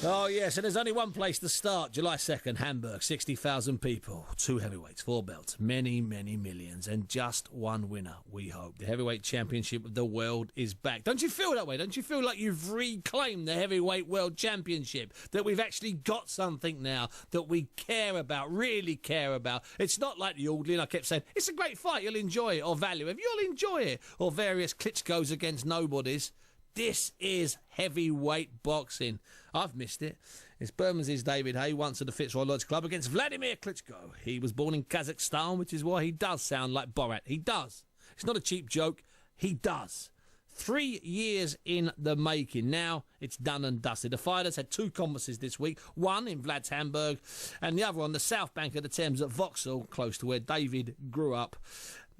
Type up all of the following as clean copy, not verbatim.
Oh, yes, and there's only one place to start. July 2nd, Hamburg, 60,000 people, 2 heavyweights, 4 belts, many, many millions, and just one winner, we hope. The heavyweight championship of the world is back. Don't you feel that way? Don't you feel like you've reclaimed the heavyweight world championship? That we've actually got something now that we care about, really care about? It's not like the Audley, and I kept saying, it's a great fight, you'll enjoy it, or value it, you'll enjoy it, or various Klitschkos against nobodies. This is heavyweight boxing. I've missed it. It's Bermondsey's David Haye, once at the Fitzroy Lodge Club, against Wladimir Klitschko. He was born in Kazakhstan, which is why he does sound like Borat. He does. It's not a cheap joke. He does. 3 years in the making. Now it's done and dusted. The fighters had 2 conferences this week, one in Vlad's Hamburg and the other on the south bank of the Thames at Vauxhall, close to where David grew up.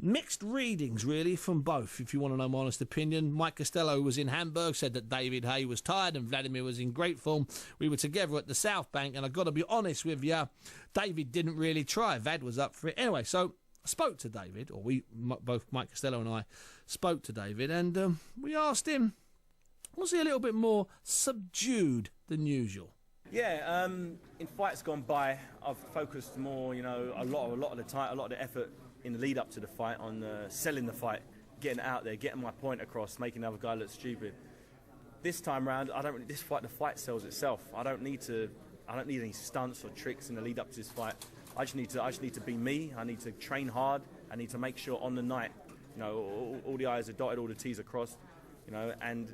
Mixed readings, really, from both, if you want to know my honest opinion. Mike Costello was in Hamburg, said that David Haye was tired and Wladimir was in great form. We were together at the South Bank, and I've got to be honest with you, David didn't really try. Vad was up for it. Anyway, so I spoke to David, or both Mike Costello and I spoke to David, and we asked him, was he a little bit more subdued than usual? Yeah, in fights gone by, I've focused more, you know, a lot of the effort in the lead up to the fight on selling the fight, getting it out there, getting my point across, making the other guy look stupid. This time round, the fight sells itself. I don't need any stunts or tricks in the lead up to this fight. I just need to be me. I need to train hard. I need to make sure on the night, you know, all the I's are dotted, all the T's are crossed, you know, and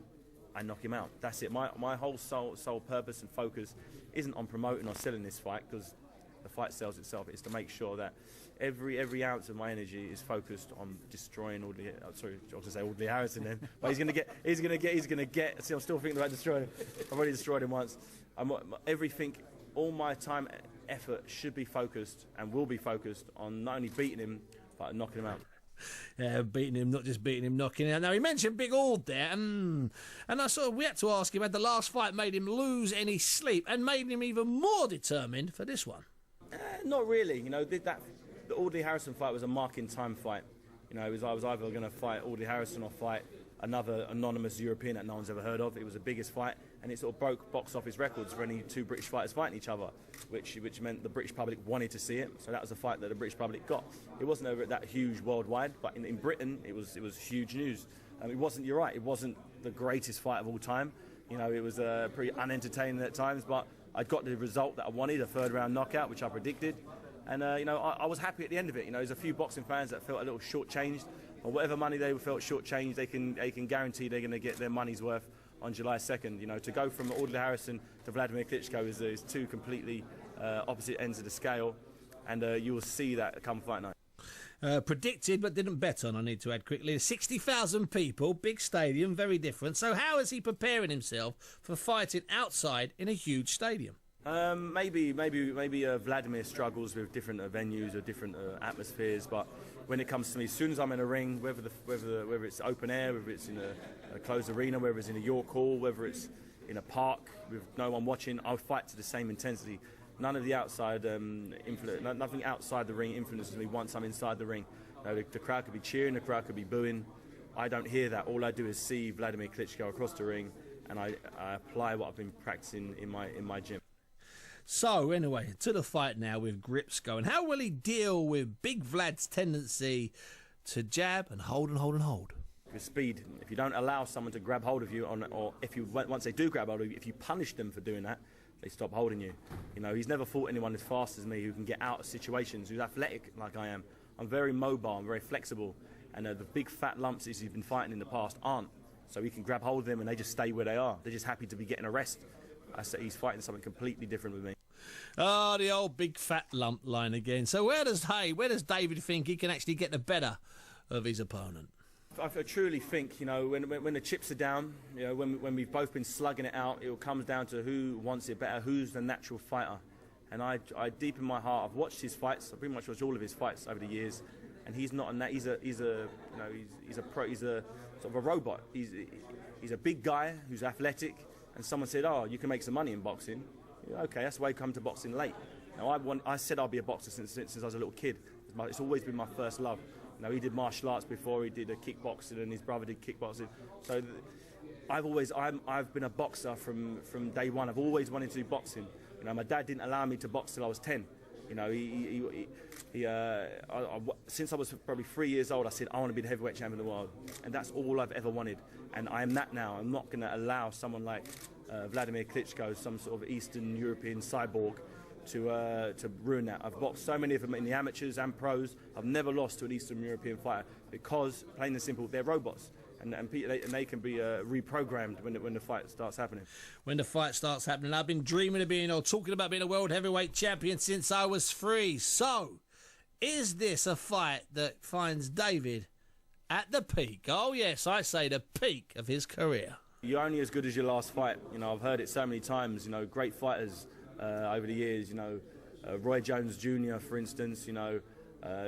I knock him out. That's it. My whole sole purpose and focus isn't on promoting or selling this fight, because the fight sells itself. It's to make sure that every ounce of my energy is focused on destroying Audley. Sorry, I was going to say Audley Harrison then, but he's going to get. See, I'm still thinking about destroying him. I've already destroyed him once. Everything, all my time, effort should be focused and will be focused on not only beating him but knocking him out. Yeah, beating him, not just beating him, knocking him out. Now, he mentioned Big Ord there, and we had to ask him, had the last fight made him lose any sleep and made him even more determined for this one? Not really. You know, the Audley Harrison fight was a marking time fight. You know, I was either going to fight Audley Harrison or fight another anonymous European that no one's ever heard of. It was the biggest fight, and it sort of broke box office records for any 2 British fighters fighting each other, which meant the British public wanted to see it. So that was a fight that the British public got. It wasn't over that huge worldwide, but in Britain it was huge news. It wasn't. You're right. It wasn't the greatest fight of all time. You know, it was pretty unentertaining at times, but I got the result that I wanted, a 3rd round knockout, which I predicted. And, you know, I was happy at the end of it. You know, there's a few boxing fans that felt a little shortchanged, or whatever money they felt shortchanged, they can guarantee they're going to get their money's worth on July 2nd. You know, to go from Audley Harrison to Wladimir Klitschko is 2 completely opposite ends of the scale, and you will see that come fight night. Predicted but didn't bet on, I need to add quickly. 60,000 people, big stadium, very different. So how is he preparing himself for fighting outside in a huge stadium? Maybe Wladimir struggles with different venues or different atmospheres, but when it comes to me, as soon as I'm in a ring, whether it's open air, whether it's in a closed arena, whether it's in a York Hall, whether it's in a park with no one watching, I'll fight to the same intensity. None of the outside nothing outside the ring influences me once I'm inside the ring. You know, the crowd could be cheering, the crowd could be booing. I don't hear that. All I do is see Wladimir Klitschko across the ring, and I apply what I've been practicing in my gym. So, anyway, to the fight now with grips going. How will he deal with Big Vlad's tendency to jab and hold and hold and hold? With speed, if you don't allow someone to grab hold of you, or once they do grab hold of you, if you punish them for doing that, they stop holding you. You know, he's never fought anyone as fast as me who can get out of situations, who's athletic like I am. I'm very mobile, I'm very flexible, and the big fat lumps he's been fighting in the past aren't. So he can grab hold of them and they just stay where they are. They're just happy to be getting a rest. I say he's fighting something completely different with me. Oh, the old big fat lump line again. So where does David think he can actually get the better of his opponent? I truly think, you know, when the chips are down, you know, when we've both been slugging it out, it comes down to who wants it better, who's the natural fighter. And I deep in my heart, I've watched his fights. I've pretty much watched all of his fights over the years, and he's not a he's a sort of a robot. He's a big guy who's athletic, and someone said, "Oh, you can make some money in boxing." Yeah, okay, that's why I come to boxing late. Now I said I'll be a boxer since I was a little kid. It's always been my first love. You know, he did martial arts before, he did kickboxing, and his brother did kickboxing. So I've been a boxer from day one. I've always wanted to do boxing. You know, my dad didn't allow me to box till I was 10. You know, since I was probably 3 years old, I said I want to be the heavyweight champion of the world, and that's all I've ever wanted. And I am that now. I'm not going to allow someone like Wladimir Klitschko, some sort of Eastern European cyborg, to ruin that. I've boxed so many of them in the amateurs and pros. I've never lost to an Eastern European fighter because, plain and simple, they're robots. And they can be reprogrammed when the fight starts happening. When the fight starts happening, I've been dreaming of being, or talking about being a world heavyweight champion since I was 3. So, is this a fight that finds David at the peak? Oh yes, I say the peak of his career. You're only as good as your last fight. You know, I've heard it so many times. You know, great fighters over the years. You know, Roy Jones Jr., for instance. You know,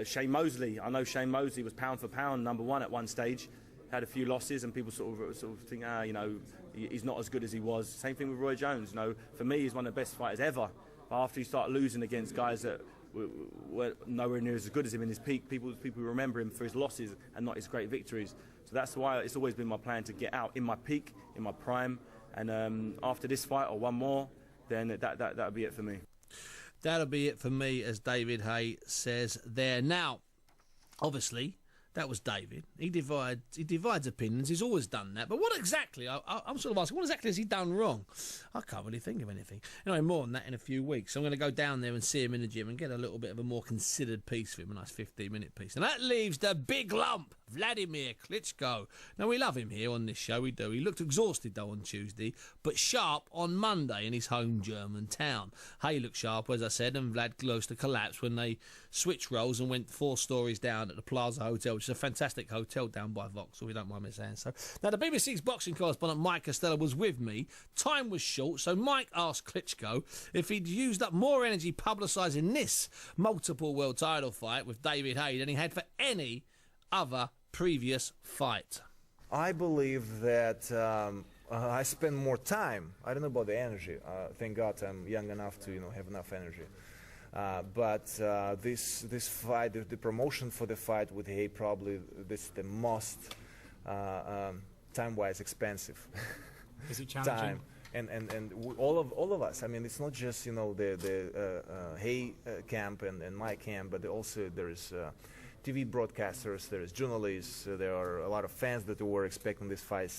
Shane Mosley. I know Shane Mosley was pound for pound #1 at one stage. Had a few losses, and people sort of think, you know, he's not as good as he was. Same thing with Roy Jones. You know, for me, he's one of the best fighters ever. But after you start losing against guys that were nowhere near as good as him in his peak, people remember him for his losses and not his great victories. So that's why it's always been my plan to get out in my peak, in my prime, and after this fight or one more, then that'll be it for me. That'll be it for me, as David Haye says there. Now, obviously, that was David. He divides opinions. He's always done that. But what exactly, I'm sort of asking, what exactly has he done wrong? I can't really think of anything. Anyway, more on that in a few weeks. So I'm going to go down there and see him in the gym and get a little bit of a more considered piece for him, a nice 15-minute piece. And that leaves the big lump, Wladimir Klitschko. Now, we love him here on this show, we do. He looked exhausted, though, on Tuesday, but sharp on Monday in his home German town. Haye looked sharp, as I said, and Vlad close to collapse when they switched roles and went 4 stories down at the Plaza Hotel, which is a fantastic hotel down by Vauxhall, if you don't mind me saying so. Now, the BBC's boxing correspondent Mike Costello was with me. Time was short, so Mike asked Klitschko if he'd used up more energy publicising this multiple world title fight with David Haye than he had for any other previous fight. I believe that I spend more time. I don't know about the energy. Thank God I'm young enough to have enough energy. But this fight, the promotion for the fight with Haye, probably this is the most time-wise expensive. Is it challenging? Time. And all of us. I mean, it's not just the Haye camp and my camp, but also there is TV broadcasters, there is journalists, there are a lot of fans that were expecting this fight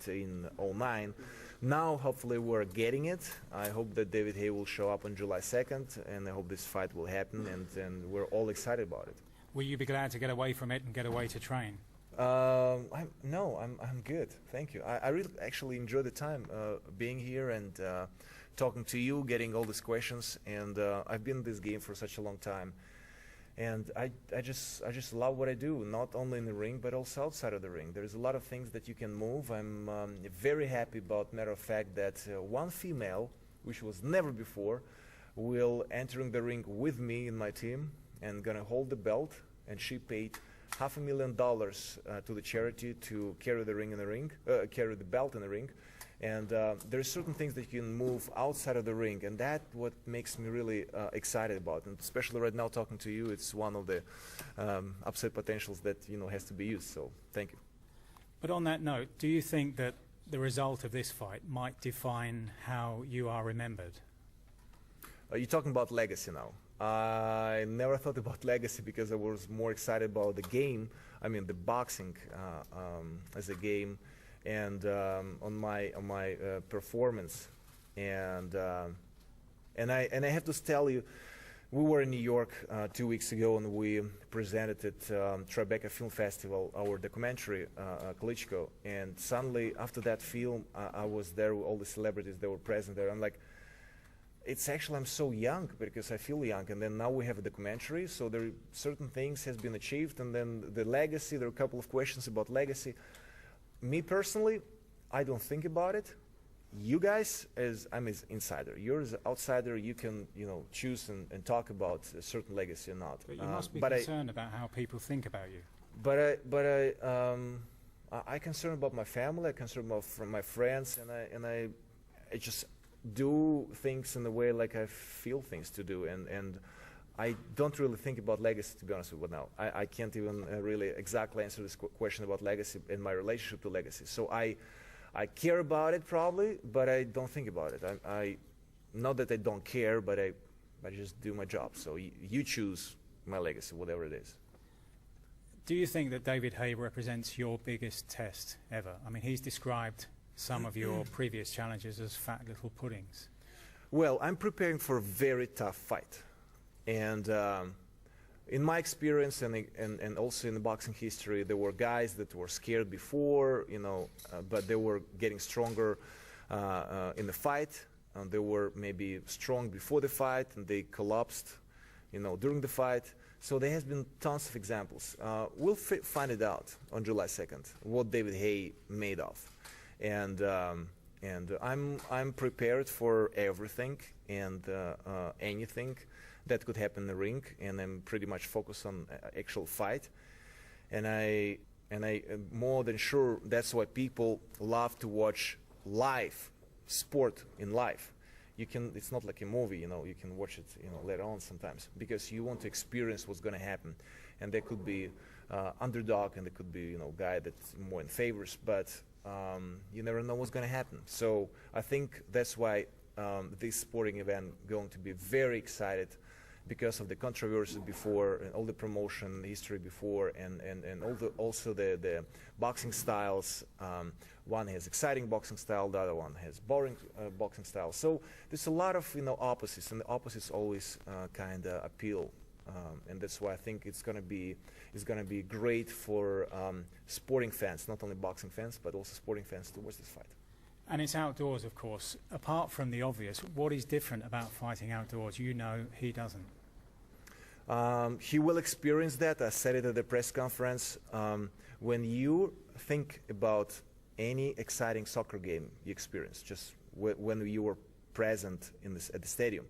in 2009. Now, hopefully, we're getting it. I hope that David Haye will show up on July 2nd, and I hope this fight will happen, and we're all excited about it. Will you be glad to get away from it and get away to train? I'm good. Thank you. I really actually enjoy the time being here and talking to you, getting all these questions, and I've been in this game for such a long time. And I just love what I do, not only in the ring, but also outside of the ring. There's a lot of things that you can move. I'm very happy about, matter of fact, that one female, which was never before, will entering the ring with me in my team and gonna hold the belt. And she paid $500,000 to the charity to carry carry the belt in the ring. And there's certain things that you can move outside of the ring, and that's what makes me really excited about. And especially right now, talking to you, it's one of the upside potentials that has to be used. So thank you. But on that note, do you think that the result of this fight might define how you are remembered? You're talking about legacy now. I never thought about legacy because I was more excited about the game. I mean, the boxing as a game. And on my performance, and I have to tell you, we were in New York 2 weeks ago, and we presented at Tribeca Film Festival our documentary Klitschko. And suddenly, after that film, I was there with all the celebrities that were present there. I'm like, it's actually, I'm so young because I feel young. And then now we have a documentary, so there are certain things has been achieved, and then the legacy. There are a couple of questions about legacy. Me personally, I don't think about it. You guys, I'm an insider. You're as an outsider. You can, choose and talk about a certain legacy or not. But you must be concerned about how people think about you. But I concern about my family. I concern about my friends, and I just do things in the way like I feel things to do, and I don't really think about legacy, to be honest with you now. I can't even really exactly answer this question about legacy and my relationship to legacy. So I I care about it probably, but I don't think about it. I not that I don't care, but I just do my job. So you choose my legacy, whatever it is. Do you think that David Haye represents your biggest test ever? I mean, he's described some of your previous challenges as fat little puddings. Well, I'm preparing for a very tough fight. And in my experience and also in the boxing history, there were guys that were scared before, but they were getting stronger in the fight. They were maybe strong before the fight and they collapsed, during the fight. So there has been tons of examples. We'll find it out on July 2nd, what David Haye made of. And I'm prepared for everything and anything that could happen in the ring, and I'm pretty much focused on actual fight. And I am more than sure that's why people love to watch live sport in live. It's not like a movie, you can watch it, later on sometimes, because you want to experience what's going to happen. And there could be underdog, and there could be, guy that's more in favors, but you never know what's going to happen. So I think that's why this sporting event going to be very excited, because of the controversies before and all the promotion history before, and also the boxing styles. One has exciting boxing style, the other one has boring boxing style. So there's a lot of opposites, and the opposites always kind of appeal, and that's why I think it's gonna be great for sporting fans, not only boxing fans but also sporting fans to watch this fight. And it's outdoors, of course. Apart from the obvious, what is different about fighting outdoors? He doesn't. He will experience that. I said it at the press conference. When you think about any exciting soccer game you experience, just when you were present at the stadium,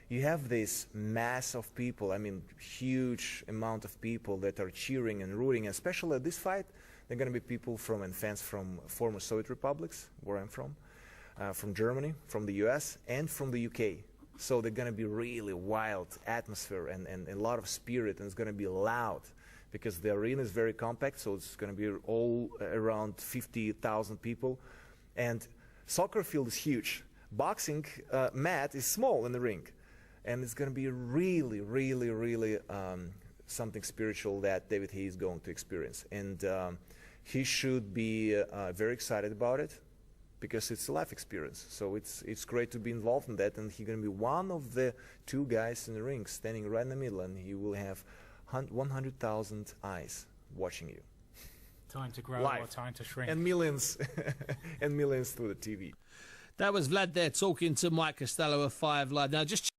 you have this mass of people, huge amount of people that are cheering and rooting, and especially at this fight, there are going to be people and fans from former Soviet republics, where I'm from Germany, from the US, and from the UK. So they're going to be really wild atmosphere and a lot of spirit, and it's going to be loud, because the arena is very compact, so it's going to be all around 50,000 people. And soccer field is huge. Boxing mat is small in the ring. And it's going to be really, really, really something spiritual that David Haye is going to experience. And he should be very excited about it, because it's a life experience. So it's great to be involved in that. And he's going to be one of the two guys in the ring standing right in the middle, and he will have 100,000 eyes watching you. Time to grow live. Or time to shrink. And millions, and millions through the TV. That was Vlad there talking to Mike Costello of 5 Live. Now, just